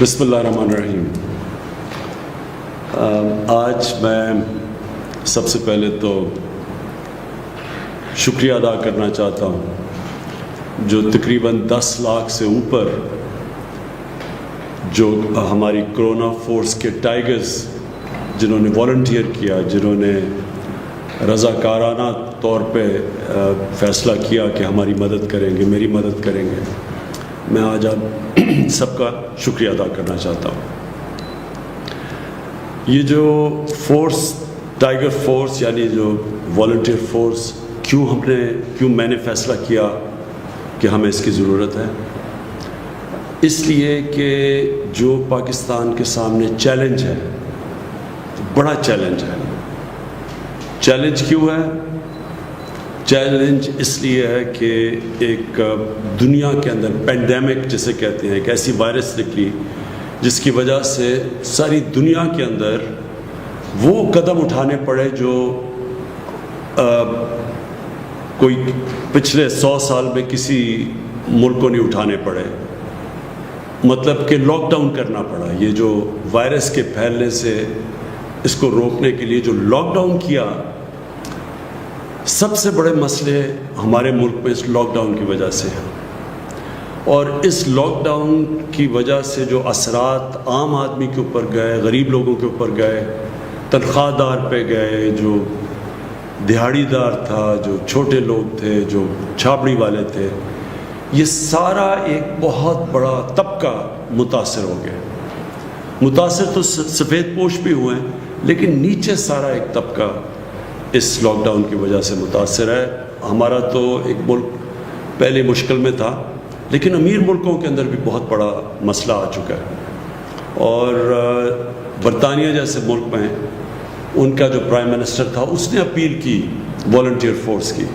بسم اللہ الرحمن الرحیم۔ آج میں سب سے پہلے تو شکریہ ادا کرنا چاہتا ہوں جو تقریباً 10 لاکھ سے اوپر جو ہماری کرونا فورس کے ٹائیگرز جنہوں نے والنٹیئر کیا، جنہوں نے رضاکارانہ طور پہ فیصلہ کیا کہ ہماری مدد کریں گے، میری مدد کریں گے، میں آج آپ سب کا شکریہ ادا کرنا چاہتا ہوں۔ یہ جو فورس، ٹائیگر فورس یعنی جو والنٹیئر فورس، کیوں میں نے فیصلہ کیا کہ ہمیں اس کی ضرورت ہے؟ اس لیے کہ جو پاکستان کے سامنے چیلنج ہے، بڑا چیلنج ہے۔ چیلنج کیوں ہے؟ چیلنج اس لیے ہے کہ ایک دنیا کے اندر پینڈیمک جسے کہتے ہیں، ایک ایسی وائرس نکلی جس کی وجہ سے ساری دنیا کے اندر وہ قدم اٹھانے پڑے جو کوئی پچھلے 100 سال میں کسی ملک کو نہیں اٹھانے پڑے۔ مطلب کہ لاک ڈاؤن کرنا پڑا۔ یہ جو وائرس کے پھیلنے سے اس کو روکنے کے لیے جو لاک ڈاؤن کیا، سب سے بڑے مسئلے ہمارے ملک میں اس لاک ڈاؤن کی وجہ سے ہیں، اور اس لاک ڈاؤن کی وجہ سے جو اثرات عام آدمی کے اوپر گئے، غریب لوگوں کے اوپر گئے، تنخواہ دار پہ گئے، جو دہاڑی دار تھا، جو چھوٹے لوگ تھے، جو چھاپڑی والے تھے، یہ سارا ایک بہت بڑا طبقہ متاثر ہو گیا۔ متاثر تو سفید پوش بھی ہوئے ہیں، لیکن نیچے سارا ایک طبقہ اس لاک ڈاؤن کی وجہ سے متاثر ہے۔ ہمارا تو ایک ملک پہلے مشکل میں تھا، لیکن امیر ملکوں کے اندر بھی بہت بڑا مسئلہ آ چکا ہے، اور برطانیہ جیسے ملک میں ان کا جو پرائم منسٹر تھا اس نے اپیل کی والنٹیئر فورس کی،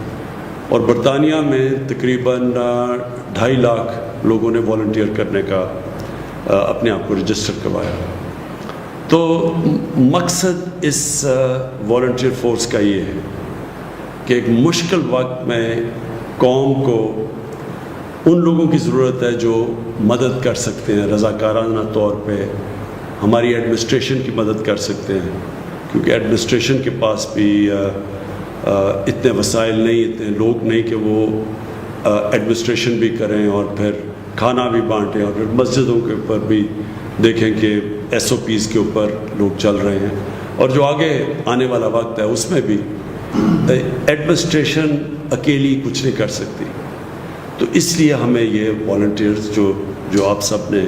اور برطانیہ میں تقریباً 2.5 لاکھ لوگوں نے والنٹیئر کرنے کا اپنے آپ کو رجسٹر کروایا۔ تو مقصد اس والنٹیئر فورس کا یہ ہے کہ ایک مشکل وقت میں قوم کو ان لوگوں کی ضرورت ہے جو مدد کر سکتے ہیں، رضاکارانہ طور پہ ہماری ایڈمنسٹریشن کی مدد کر سکتے ہیں، کیونکہ ایڈمنسٹریشن کے پاس بھی اتنے وسائل نہیں، اتنے لوگ نہیں کہ وہ ایڈمنسٹریشن بھی کریں اور پھر کھانا بھی بانٹیں، اور پھر مسجدوں کے اوپر بھی دیکھیں کہ SOPs کے اوپر لوگ چل رہے ہیں، اور جو آگے آنے والا وقت ہے اس میں بھی ایڈمنسٹریشن اکیلی کچھ نہیں کر سکتی۔ تو اس لیے ہمیں یہ والنٹیئرز جو آپ سب نے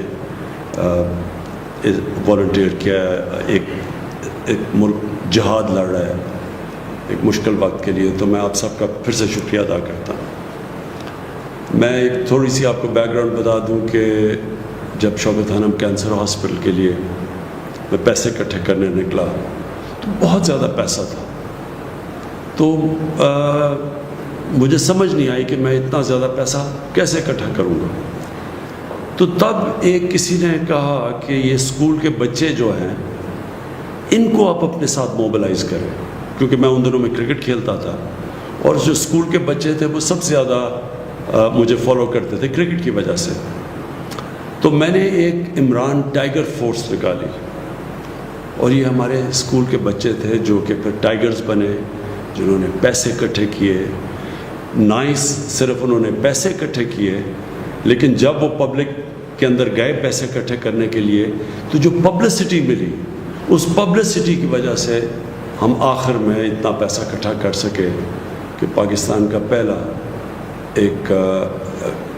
والنٹیئر کیا ہے، ایک ملک جہاد لڑ رہا ہے ایک مشکل وقت کے لیے، تو میں آپ سب کا پھر سے شکریہ ادا کرتا ہوں۔ میں ایک تھوڑی سی آپ کو بیک گراؤنڈ بتا دوں کہ جب شوکت خانم کینسر ہاسپٹل کے لیے میں پیسے اکٹھے کرنے نکلا تو بہت زیادہ پیسہ تھا، تو مجھے سمجھ نہیں آئی کہ میں اتنا زیادہ پیسہ کیسے اکٹھا کروں گا۔ تو تب ایک کسی نے کہا کہ یہ اسکول کے بچے جو ہیں ان کو آپ اپنے ساتھ موبلائز کریں، کیونکہ میں ان دنوں میں کرکٹ کھیلتا تھا، اور جو اسکول کے بچے تھے وہ سب سے زیادہ مجھے فالو کرتے تھے کرکٹ کی وجہ سے۔ تو میں نے ایک عمران ٹائیگر فورس نکالی، اور یہ ہمارے اسکول کے بچے تھے جو کہ پھر ٹائیگرز بنے، جنہوں نے پیسے اکٹھے کیے۔ نائس صرف انہوں نے پیسے اکٹھے کیے، لیکن جب وہ پبلک کے اندر گئے پیسے اکٹھے کرنے کے لیے تو جو پبلسٹی ملی، اس پبلسٹی کی وجہ سے ہم آخر میں اتنا پیسہ اکٹھا کر سکے کہ پاکستان کا پہلا ایک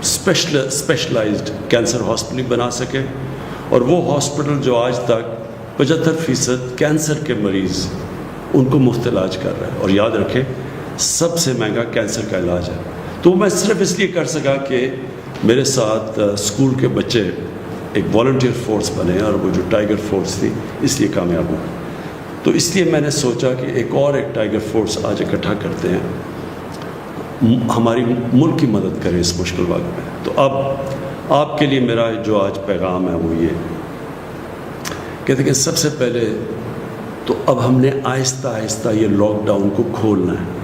اسپیشلائزڈ کینسر ہاسپٹل بنا سکے، اور وہ ہاسپٹل جو آج تک 75% کینسر کے مریض ان کو مفت علاج کر رہا ہے، اور یاد رکھیں سب سے مہنگا کینسر کا علاج ہے۔ تو میں صرف اس لیے کر سکا کہ میرے ساتھ اسکول کے بچے ایک والنٹیئر فورس بنے، اور وہ جو ٹائیگر فورس تھی اس لیے کامیاب ہو۔ تو اس لیے میں نے سوچا کہ ایک ٹائیگر فورس آج اکٹھا کرتے ہیں، ہماری ملک کی مدد کریں اس مشکل وقت میں۔ تو اب آپ کے لیے میرا جو آج پیغام ہے وہ یہ کہتے کہ سب سے پہلے تو اب ہم نے آہستہ آہستہ یہ لاک ڈاؤن کو کھولنا ہے۔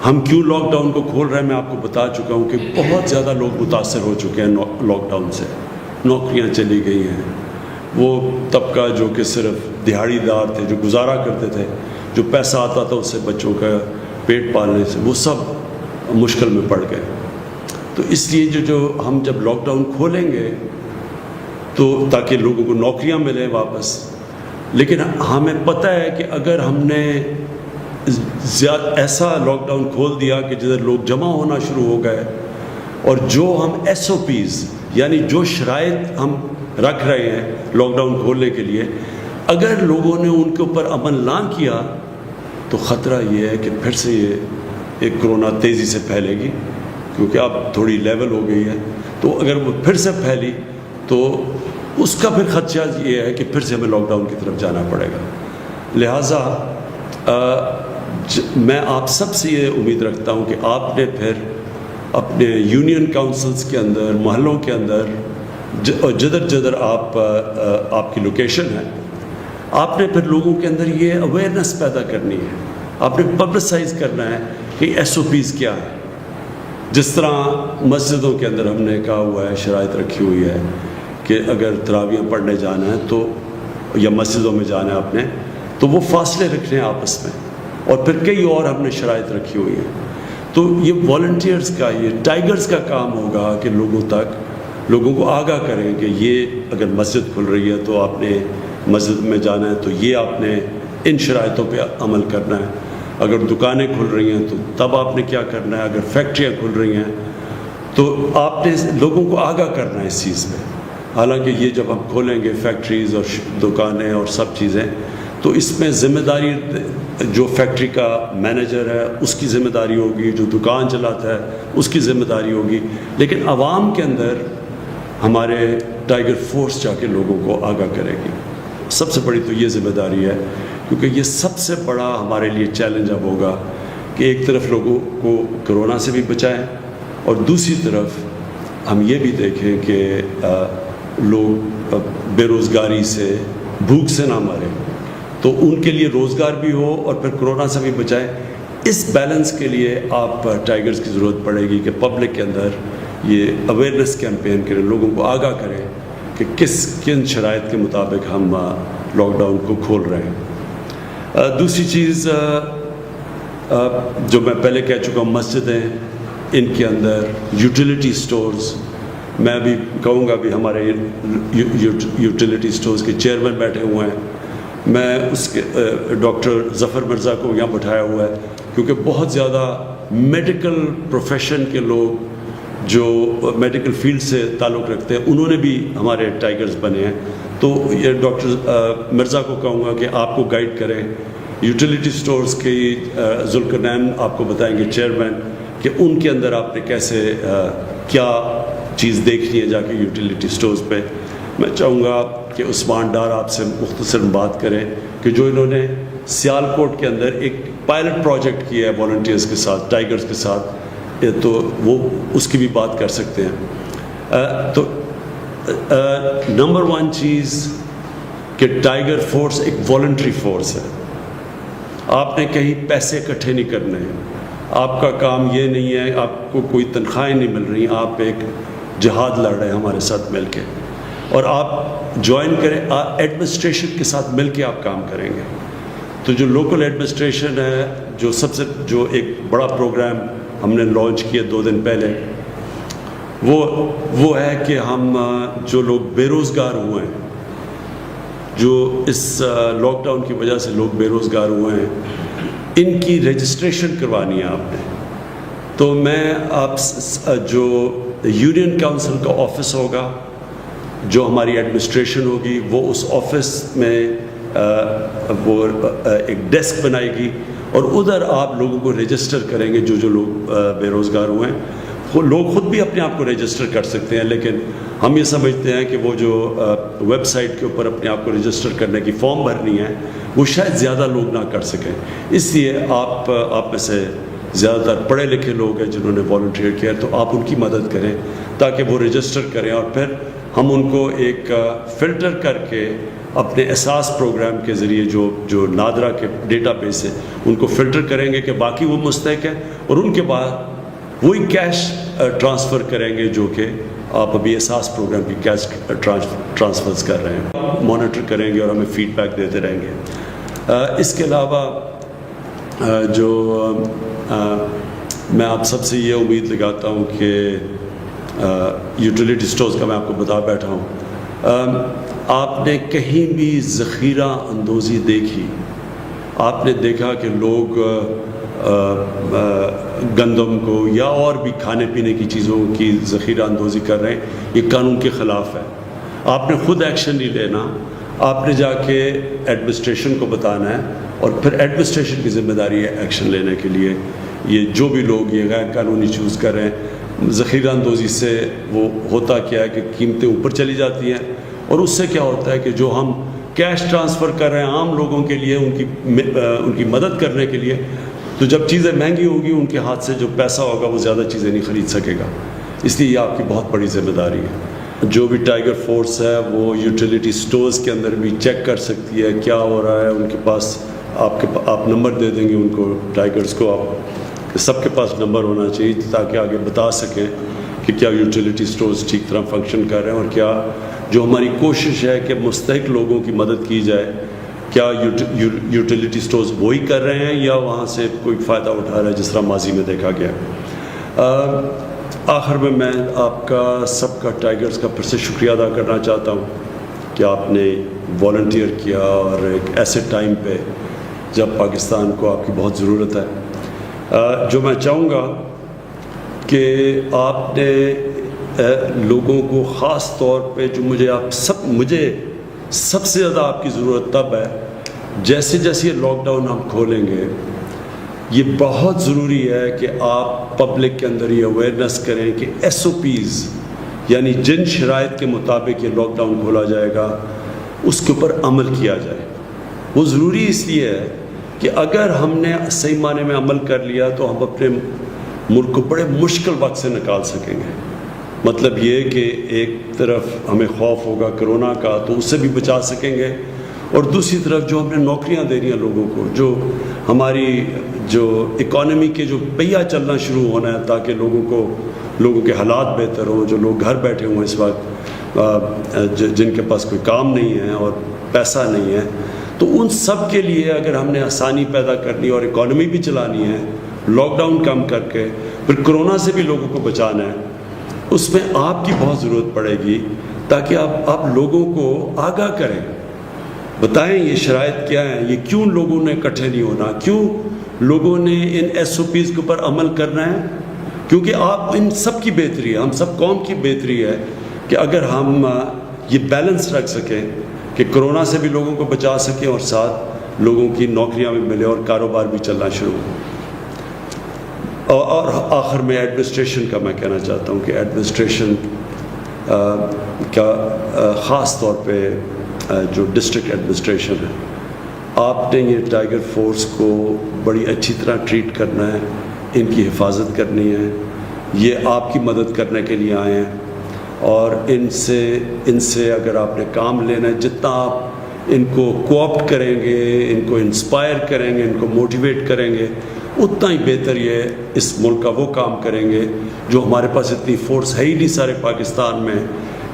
ہم کیوں لاک ڈاؤن کو کھول رہے ہیں میں آپ کو بتا چکا ہوں کہ بہت زیادہ لوگ متاثر ہو چکے ہیں لاک ڈاؤن سے، نوکریاں چلی گئی ہیں، وہ طبقہ جو کہ صرف دہاڑی دار تھے، جو گزارا کرتے تھے، جو پیسہ آتا تھا اس سے بچوں کا پیٹ پالنے سے، وہ سب مشکل میں پڑ گئے. تو اس لیے جو ہم جب لاک ڈاؤن کھولیں گے تو تاکہ لوگوں کو نوکریاں ملیں واپس، لیکن ہمیں پتہ ہے کہ اگر ہم نے ایسا لاک ڈاؤن کھول دیا کہ جدھر لوگ جمع ہونا شروع ہو گئے، اور جو ہم ایس او پیز یعنی جو شرائط ہم رکھ رہے ہیں لاک ڈاؤن کھولنے کے لیے، اگر لوگوں نے ان کے اوپر عمل نہ کیا تو خطرہ یہ ہے کہ پھر سے یہ ایک کرونا تیزی سے پھیلے گی، کیونکہ اب تھوڑی لیول ہو گئی ہے. تو اگر وہ پھر سے پھیلی تو اس کا پھر خدشہ یہ ہے کہ پھر سے ہمیں لاک ڈاؤن کی طرف جانا پڑے گا. لہٰذا میں آپ سب سے یہ امید رکھتا ہوں کہ آپ نے پھر اپنے یونین کاؤنسلز کے اندر، محلوں کے اندر، جدھر جدھر آپ کی لوکیشن ہے، آپ نے پھر لوگوں کے اندر یہ اویئرنیس پیدا کرنی ہے. آپ نے پبلسائز کرنا ہے کہ ایس او پیز کیا ہے. جس طرح مسجدوں کے اندر ہم نے کہا ہوا ہے، شرائط رکھی ہوئی ہے کہ اگر تراویح پڑھنے جانا ہے تو یا مسجدوں میں جانا ہے آپ نے تو وہ فاصلے رکھنے ہیں آپس میں، اور پھر کئی اور ہم نے شرائط رکھی ہوئی ہیں. تو یہ والنٹیئرز کا، یہ ٹائیگرز کا کام ہوگا کہ لوگوں کو آگاہ کریں کہ یہ اگر مسجد کھل رہی ہے تو آپ نے مسجد میں جانا ہے تو یہ آپ نے ان شرائطوں پہ عمل کرنا ہے. اگر دکانیں کھل رہی ہیں تو تب آپ نے کیا کرنا ہے. اگر فیکٹریاں کھل رہی ہیں تو آپ نے لوگوں کو آگاہ کرنا ہے اس چیز میں. حالانکہ یہ جب ہم کھولیں گے فیکٹریز اور دکانیں اور سب چیزیں، تو اس میں ذمہ داری جو فیکٹری کا مینیجر ہے اس کی ذمہ داری ہوگی، جو دکان چلاتا ہے اس کی ذمہ داری ہوگی، لیکن عوام کے اندر ہمارے ٹائیگر فورس جا کے لوگوں کو آگاہ کرے گی. سب سے بڑی تو یہ ذمہ داری ہے، کیونکہ یہ سب سے بڑا ہمارے لیے چیلنج اب ہوگا کہ ایک طرف لوگوں کو کرونا سے بھی بچائیں اور دوسری طرف ہم یہ بھی دیکھیں کہ لوگ بے روزگاری سے، بھوک سے نہ مریں، تو ان کے لیے روزگار بھی ہو اور پھر کرونا سے بھی بچائیں. اس بیلنس کے لیے آپ ٹائیگرز کی ضرورت پڑے گی کہ پبلک کے اندر یہ اویئرنیس کیمپین کریں، لوگوں کو آگاہ کریں کہ کن شرائط کے مطابق ہم لاک ڈاؤن کو کھول رہے ہیں. دوسری چیز جو میں پہلے کہہ چکا ہوں، مسجدیں، ان کے اندر یوٹیلیٹی سٹورز، میں بھی کہوں گا بھی ہمارے یوٹیلیٹی سٹورز کے چیئرمین بیٹھے ہوئے ہیں. میں اس کے ڈاکٹر ظفر مرزا کو یہاں بٹھایا ہوا ہے کیونکہ بہت زیادہ میڈیکل پروفیشن کے لوگ جو میڈیکل فیلڈ سے تعلق رکھتے ہیں، انہوں نے بھی ہمارے ٹائیگرز بنے ہیں. تو یہ ڈاکٹر مرزا کو کہوں گا کہ آپ کو گائیڈ کریں. یوٹیلیٹی سٹورز کی ذوالقرنین آپ کو بتائیں گے چیئرمین، کہ ان کے اندر آپ نے کیسے کیا چیز دیکھنی ہے جا کے یوٹیلیٹی سٹورز پہ. میں چاہوں گا کہ عثمان ڈار آپ سے مختصر بات کریں کہ جو انہوں نے سیالکوٹ کے اندر ایک پائلٹ پروجیکٹ کیا ہے والنٹیئرز کے ساتھ، ٹائیگرز کے ساتھ، تو وہ اس کی بھی بات کر سکتے ہیں. تو نمبر 1 چیز کہ ٹائیگر فورس ایک والنٹری فورس ہے. آپ نے کہیں پیسے اکٹھے نہیں کرنے ہیں، آپ کا کام یہ نہیں ہے، آپ کو کوئی تنخواہیں نہیں مل رہی، آپ ایک جہاد لڑ رہے ہیں ہمارے ساتھ مل کے، اور آپ جوائن کریں، ایڈمنسٹریشن کے ساتھ مل کے آپ کام کریں گے. تو جو لوکل ایڈمنسٹریشن ہے، جو ایک بڑا پروگرام ہم نے لانچ کیا 2 دن پہلے، وہ ہے کہ ہم جو لوگ بے روزگار ہوئے ہیں، جو اس لاک ڈاؤن کی وجہ سے لوگ بے روزگار ہوئے ہیں، ان کی رجسٹریشن کروانی ہے آپ نے. تو میں آپ جو یونین کاؤنسل کا آفس ہوگا، جو ہماری ایڈمنسٹریشن ہوگی، وہ اس آفس میں وہ ایک ڈیسک بنائے گی اور ادھر آپ لوگوں کو رجسٹر کریں گے. جو لوگ بے روزگار ہوئے ہیں، لوگ خود بھی اپنے آپ کو رجسٹر کر سکتے ہیں، لیکن ہم یہ سمجھتے ہیں کہ وہ جو ویب سائٹ کے اوپر اپنے آپ کو رجسٹر کرنے کی فارم بھرنی ہے، وہ شاید زیادہ لوگ نہ کر سکیں. اس لیے آپ میں سے زیادہ تر پڑھے لکھے لوگ ہیں جنہوں نے والنٹیئر کیا، تو آپ ان کی مدد کریں تاکہ وہ رجسٹر کریں، اور پھر ہم ان کو ایک فلٹر کر کے اپنے احساس پروگرام کے ذریعے جو نادرا کے ڈیٹا بیس ہے ان کو فلٹر کریں گے کہ باقی وہ مستحق ہیں، اور ان کے بعد وہی کیش ٹرانسفر کریں گے جو کہ آپ ابھی احساس پروگرام کی کیش ٹرانسفرز کر رہے ہیں، مانیٹر کریں گے اور ہمیں فیڈ بیک دیتے رہیں گے۔ اس کے علاوہ جو میں آپ سب سے یہ امید لگاتا ہوں کہ یوٹیلیٹی سٹورز کا میں آپ کو بتا بیٹھا ہوں، آپ نے کہیں بھی ذخیرہ اندوزی دیکھی؟ آپ نے دیکھا کہ لوگ گندم کو یا اور بھی کھانے پینے کی چیزوں کی ذخیرہ اندوزی کر رہے ہیں؟ یہ قانون کے خلاف ہے۔ آپ نے خود ایکشن نہیں لینا، آپ نے جا کے ایڈمنسٹریشن کو بتانا ہے، اور پھر ایڈمنسٹریشن کی ذمہ داری ہے ایکشن لینے کے لیے۔ یہ جو بھی لوگ یہ غیر قانونی چوز کر رہے ہیں، ذخیرہ اندوزی سے وہ ہوتا کیا ہے کہ قیمتیں اوپر چلی جاتی ہیں، اور اس سے کیا ہوتا ہے کہ جو ہم کیش ٹرانسفر کر رہے ہیں عام لوگوں کے لیے ان کی مدد کرنے کے لیے، تو جب چیزیں مہنگی ہوگی ان کے ہاتھ سے جو پیسہ ہوگا وہ زیادہ چیزیں نہیں خرید سکے گا۔ اس لیے یہ آپ کی بہت بڑی ذمہ داری ہے۔ جو بھی ٹائیگر فورس ہے وہ یوٹیلیٹی سٹورز کے اندر بھی چیک کر سکتی ہے کیا ہو رہا ہے۔ ان کے پاس آپ نمبر دے دیں گے ان کو، ٹائیگرز کو، آپ سب کے پاس نمبر ہونا چاہیے تاکہ آگے بتا سکیں کہ کیا یوٹیلیٹی سٹورز ٹھیک طرح فنکشن کر رہے ہیں، اور کیا جو ہماری کوشش ہے کہ مستحق لوگوں کی مدد کی جائے، کیا یوٹیلیٹی سٹورز وہی کر رہے ہیں یا وہاں سے کوئی فائدہ اٹھا رہا ہے جس طرح ماضی میں دیکھا گیا۔ آخر میں آپ کا سب کا ٹائیگرز کا پھر سے شکریہ ادا کرنا چاہتا ہوں کہ آپ نے والنٹیئر کیا، اور ایک ایسے ٹائم پہ جب پاکستان کو آپ کی بہت ضرورت ہے۔ جو میں چاہوں گا کہ آپ نے لوگوں کو خاص طور پہ جو مجھے سب سے زیادہ آپ کی ضرورت تب ہے جیسے جیسے یہ لاک ڈاؤن ہم کھولیں گے، یہ بہت ضروری ہے کہ آپ پبلک کے اندر یہ اویئرنیس کریں کہ ایس او پیز، یعنی جن شرائط کے مطابق یہ لاک ڈاؤن کھولا جائے گا اس کے اوپر عمل کیا جائے۔ وہ ضروری اس لیے ہے کہ اگر ہم نے صحیح معنی میں عمل کر لیا تو ہم اپنے ملک کو بڑے مشکل وقت سے نکال سکیں گے۔ مطلب یہ کہ ایک طرف ہمیں خوف ہوگا کرونا کا تو اس سے بھی بچا سکیں گے، اور دوسری طرف جو ہم نے نوکریاں دے رہی ہیں لوگوں کو، جو ہماری جو اکانومی کے جو پہیہ چلنا شروع ہونا ہے تاکہ لوگوں کے حالات بہتر ہوں، جو لوگ گھر بیٹھے ہوئے اس وقت، جن کے پاس کوئی کام نہیں ہے اور پیسہ نہیں ہے، تو ان سب کے لیے اگر ہم نے آسانی پیدا کرنی اور اکانومی بھی چلانی ہے، لاک ڈاؤن کم کر کے پھر کرونا سے بھی لوگوں کو بچانا ہے، اس میں آپ کی بہت ضرورت پڑے گی تاکہ آپ لوگوں کو آگاہ کریں، بتائیں یہ شرائط کیا ہیں، یہ کیوں لوگوں نے اکٹھے نہیں ہونا، کیوں لوگوں نے ان ایس او پیز کے اوپر عمل کرنا ہے، کیونکہ آپ ان سب کی بہتری ہے، ہم سب قوم کی بہتری ہے کہ اگر ہم یہ بیلنس رکھ سکیں کہ کرونا سے بھی لوگوں کو بچا سکیں اور ساتھ لوگوں کی نوکریاں بھی ملے اور کاروبار بھی چلنا شروع ہو۔ اور آخر میں ایڈمنسٹریشن کا میں کہنا چاہتا ہوں کہ ایڈمنسٹریشن کا خاص طور پہ جو ڈسٹرکٹ ایڈمنسٹریشن ہے، آپ نے یہ ٹائیگر فورس کو بڑی اچھی طرح ٹریٹ کرنا ہے، ان کی حفاظت کرنی ہے، یہ آپ کی مدد کرنے کے لیے آئے ہیں، اور ان سے اگر آپ نے کام لینا ہے، جتنا آپ ان کو کوآپٹ کریں گے، ان کو انسپائر کریں گے، ان کو موٹیویٹ کریں گے، اتنا ہی بہتر یہ اس ملک کا وہ کام کریں گے جو ہمارے پاس اتنی فورس ہے ہی نہیں سارے پاکستان میں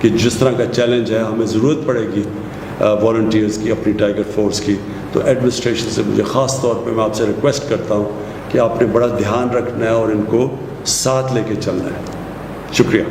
کہ جس طرح کا چیلنج ہے ہمیں ضرورت پڑے گی والنٹیئرز کی، اپنی ٹائیگر فورس کی۔ تو ایڈمنسٹریشن سے مجھے خاص طور پہ میں آپ سے ریکویسٹ کرتا ہوں کہ آپ نے بڑا دھیان رکھنا ہے اور ان کو ساتھ لے کے چلنا ہے۔ شکریہ۔